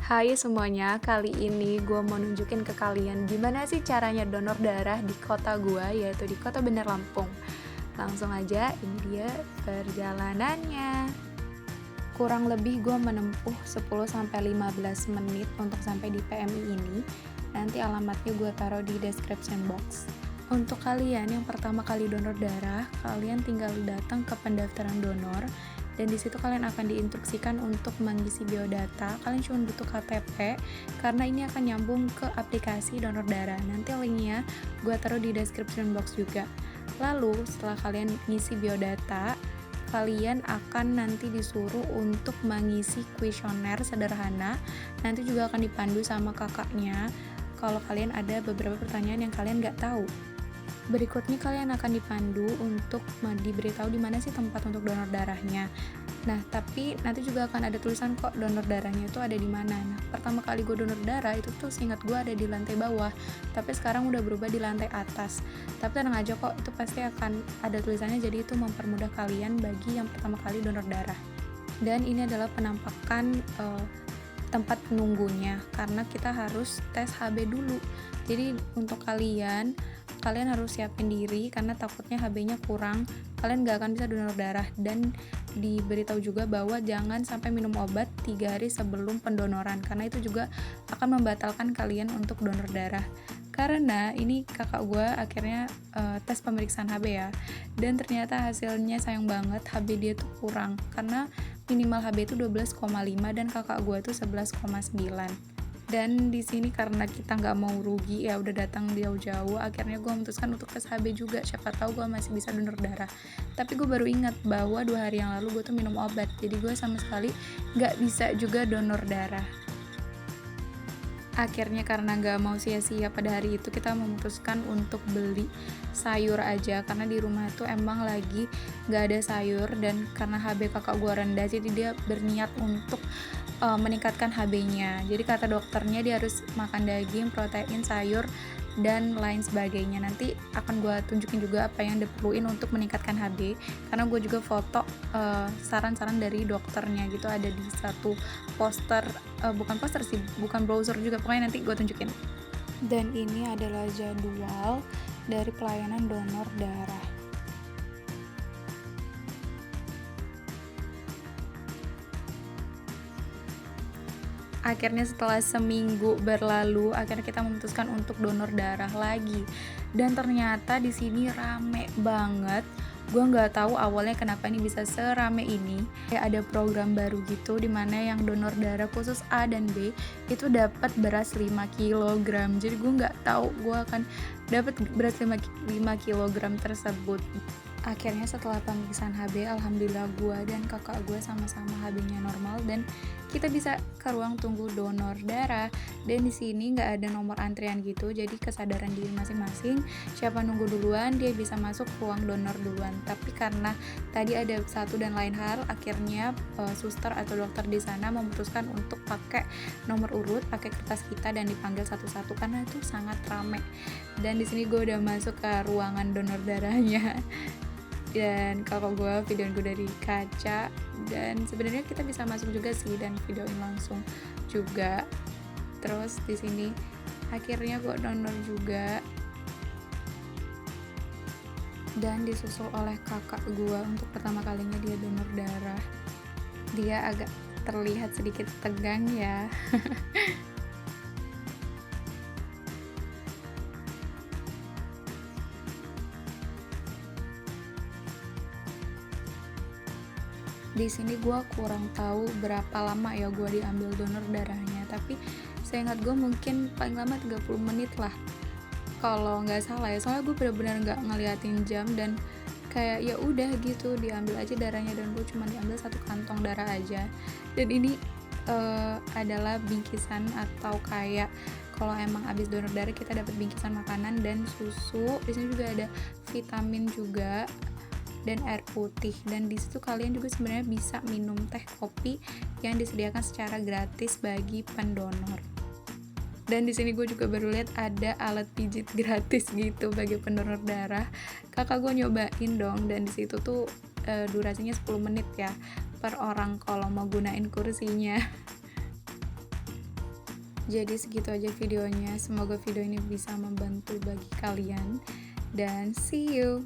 Hai semuanya, kali ini gue mau nunjukin ke kalian gimana sih caranya donor darah di kota gue, yaitu di Kota Bandar Lampung. Langsung aja, ini dia perjalanannya. Kurang lebih gue menempuh 10-15 menit untuk sampai di PMI ini. Nanti alamatnya gue taruh di description box. Untuk kalian yang pertama kali donor darah, kalian tinggal datang ke pendaftaran donor, dan di situ kalian akan diinstruksikan untuk mengisi biodata. Kalian cuma butuh KTP karena ini akan nyambung ke aplikasi donor darah. Nanti linknya gue taruh di description box juga. Lalu setelah kalian ngisi biodata, kalian akan nanti disuruh untuk mengisi kuesioner sederhana. Nanti juga akan dipandu sama kakaknya kalau kalian ada beberapa pertanyaan yang kalian nggak tahu. Berikutnya kalian akan dipandu untuk diberitahu di mana sih tempat untuk donor darahnya. Nah, tapi nanti juga akan ada tulisan kok donor darahnya itu ada di mana. Nah, pertama kali gue donor darah itu tuh seingat gue ada di lantai bawah, tapi sekarang udah berubah di lantai atas. Tapi tenang aja kok, itu pasti akan ada tulisannya, jadi itu mempermudah kalian bagi yang pertama kali donor darah. Dan ini adalah penampakan tempat penunggunya, karena kita harus tes HB dulu. Jadi untuk kalian harus siapin diri karena takutnya HB-nya kurang, kalian gak akan bisa donor darah. Dan diberitahu juga bahwa jangan sampai minum obat 3 hari sebelum pendonoran, karena itu juga akan membatalkan kalian untuk donor darah. Karena ini kakak gue akhirnya tes pemeriksaan HB ya, dan ternyata hasilnya sayang banget, HB dia tuh kurang, karena minimal HB itu 12,5 dan kakak gue tuh 11,9. Dan di sini karena kita nggak mau rugi ya, udah datang jauh-jauh, akhirnya gue memutuskan untuk tes HB juga, siapa tahu gue masih bisa donor darah. Tapi gue baru ingat bahwa 2 hari yang lalu gue tuh minum obat, jadi gue sama sekali nggak bisa juga donor darah. Akhirnya karena nggak mau sia-sia pada hari itu, kita memutuskan untuk beli sayur aja, karena di rumah tuh emang lagi nggak ada sayur, dan karena HB kakak gue rendah, jadi dia berniat untuk meningkatkan HB-nya. Jadi kata dokternya dia harus makan daging, protein, sayur, dan lain sebagainya. Nanti akan gue tunjukin juga apa yang diperluin untuk meningkatkan HB, karena gue juga foto saran-saran dari dokternya gitu, ada di satu poster, bukan poster sih, bukan browser juga, pokoknya nanti gue tunjukin. Dan ini adalah jadwal dari pelayanan donor darah. Akhirnya setelah seminggu berlalu, akhirnya kita memutuskan untuk donor darah lagi. Dan ternyata di sini rame banget. Gue nggak tahu awalnya kenapa ini bisa serame ini. Kayak ada program baru gitu, dimana yang donor darah khusus A dan B itu dapat beras 5 kg. Jadi gue nggak tahu gue akan dapat beras 5 kg tersebut. Akhirnya setelah pemeriksaan HB, alhamdulillah gue dan kakak gue sama-sama HB-nya normal, dan kita bisa ke ruang tunggu donor darah. Dan di sini nggak ada nomor antrian gitu, jadi kesadaran diri masing-masing, siapa nunggu duluan dia bisa masuk ruang donor duluan. Tapi karena tadi ada satu dan lain hal, akhirnya suster atau dokter di sana memutuskan untuk pakai nomor urut, pakai kertas kita, dan dipanggil satu-satu karena itu sangat ramai. Dan di sini gue udah masuk ke ruangan donor darahnya. Dan kakak gue videoin gue dari kaca, dan sebenarnya kita bisa masuk juga sih dan videoin langsung juga. Terus di sini akhirnya gue donor juga, dan disusul oleh kakak gue untuk pertama kalinya dia donor darah. Dia agak terlihat sedikit tegang ya. Di sini gue kurang tahu berapa lama ya gue diambil donor darahnya, tapi seingat gue mungkin paling lama 30 menit lah kalau nggak salah ya, soalnya gue benar-benar nggak ngeliatin jam, dan kayak ya udah gitu diambil aja darahnya, dan gue cuma diambil 1 kantong darah aja. Dan ini adalah bingkisan, atau kayak kalau emang abis donor darah kita dapat bingkisan makanan dan susu. Di sini juga ada vitamin juga dan air putih, dan di situ kalian juga sebenarnya bisa minum teh kopi yang disediakan secara gratis bagi pendonor. Dan di sini gue juga baru lihat ada alat pijit gratis gitu bagi pendonor darah. Kakak gue nyobain dong, dan di situ tuh durasinya 10 menit ya per orang kalau mau gunain kursinya. Jadi segitu aja videonya, semoga video ini bisa membantu bagi kalian dan see you.